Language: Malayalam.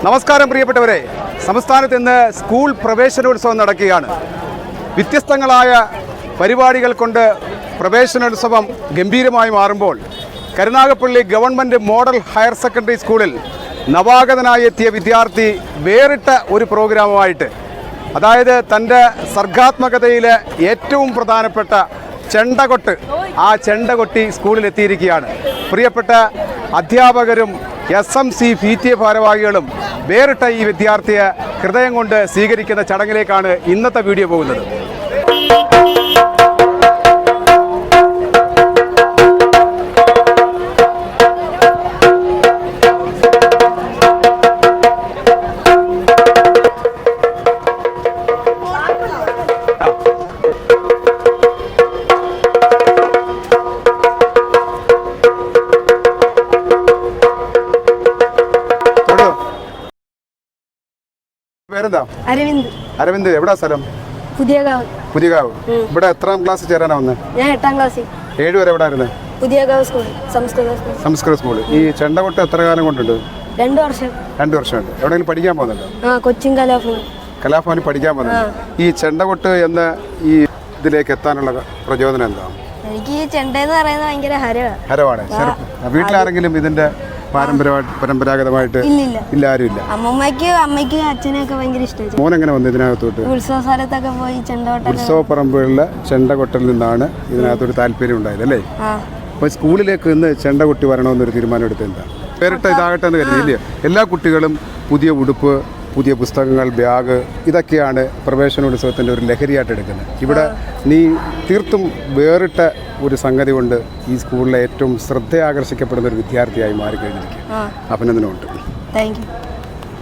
നമസ്കാരം പ്രിയപ്പെട്ടവരെ, സംസ്ഥാനത്ത് ഇന്ന് സ്കൂൾ പ്രവേശനോത്സവം നടക്കുകയാണ്. വ്യത്യസ്തങ്ങളായ പരിപാടികൾ കൊണ്ട് പ്രവേശനോത്സവം ഗംഭീരമായി മാറുമ്പോൾ Karunagappally government model higher secondary സ്കൂളിൽ നവാഗതനായി എത്തിയ വിദ്യാർത്ഥി വേറിട്ട ഒരു പ്രോഗ്രാമുമായിട്ട്, അതായത് തൻ്റെ സർഗാത്മകതയിലെ ഏറ്റവും പ്രധാനപ്പെട്ട ചെണ്ടകൊട്ട്, ആ ചെണ്ടകൊട്ടി സ്കൂളിലെത്തിയിരിക്കുകയാണ്. പ്രിയപ്പെട്ട അധ്യാപകരും SMC PTA ഭാരവാഹികളും വേറിട്ട ഈ വിദ്യാർത്ഥിയെ ഹൃദയം കൊണ്ട് സ്വീകരിക്കുന്ന ചടങ്ങിലേക്കാണ് ഇന്നത്തെ വീഡിയോ പോകുന്നത്. പേരെന്താ? അരവിന്ദ്. എവിടാ സ്ഥലം? പുതിയകാവ്. ഇവിടെ എത്രാം ക്ലാസ് ചേരാനാ വന്നത്? ഞാൻ 8ാം ക്ലാസ്സിൽ. 7 വരെ എവിടെ ആയിരുന്നു? പുതിയകാവ് സ്കൂൾ, സംസ്കൃത സ്കൂൾ. ഈ ചെണ്ടകൊട്ട് എത്ര കാലം കൊണ്ടുണ്ട്? 2 വർഷം. 2 വർഷമുണ്ട്. എവിടെയെങ്കിലും പഠിക്കാൻ പോകുന്നുണ്ടോ? കൊച്ചിൻ കലാഭവനിൽ പഠിക്കാൻ പോകുന്നുണ്ട്. ഈ ചെണ്ടകൊട്ട് എന്ന ഈ ഇതിലേക്ക് എത്താനുള്ള പ്രചോദനം എന്താ? എനിക്ക് ഈ ചെണ്ട എന്ന് പറയുന്നത് ഭയങ്കര ഹരമാണ്. വീട്ടിലാരെങ്കിലും ഇതിന്റെ പരമ്പരാഗതമായിട്ട് ഇല്ല? ആരുമില്ല. അമ്മയ്ക്കും അച്ഛനൊക്കെ ഭയങ്കര ഇഷ്ടമായി. മോൻ എങ്ങനെ വന്നു ഇതിനകത്തോട്ട്? ഉത്സവ സ്ഥലത്തൊക്കെ പോയി ഉത്സവ പറമ്പുകളിലെ ചെണ്ടകൊട്ടിൽ നിന്നാണ് ഇതിനകത്തൊരു താല്പര്യം ഉണ്ടായത് അല്ലേ? അപ്പൊ സ്കൂളിലേക്ക് ഇന്ന് ചെണ്ടകൊട്ടി വരണമെന്നൊരു തീരുമാനം എടുത്ത് എന്താ? വേറിട്ട ഇതാകട്ടെ എന്ന് കരുതിയില്ലേ? എല്ലാ കുട്ടികളും പുതിയ ഉടുപ്പ്, പുതിയ പുസ്തകങ്ങൾ, ബാഗ്, ഇതൊക്കെയാണ് പ്രവേശനോത്സവത്തിൻ്റെ ഒരു ലഹരിയായിട്ട് എടുക്കുന്നത്. ഇവിടെ നീ തീർത്തും വേറിട്ട ഒരു സംഗതി കൊണ്ട് ഈ സ്കൂളിലെ ഏറ്റവും ശ്രദ്ധയാകർഷിക്കപ്പെടുന്ന ഒരു വിദ്യാർത്ഥിയായി മാറിക്കഴിഞ്ഞിരിക്കുക. അഭിനന്ദനമുണ്ട്. Thank you.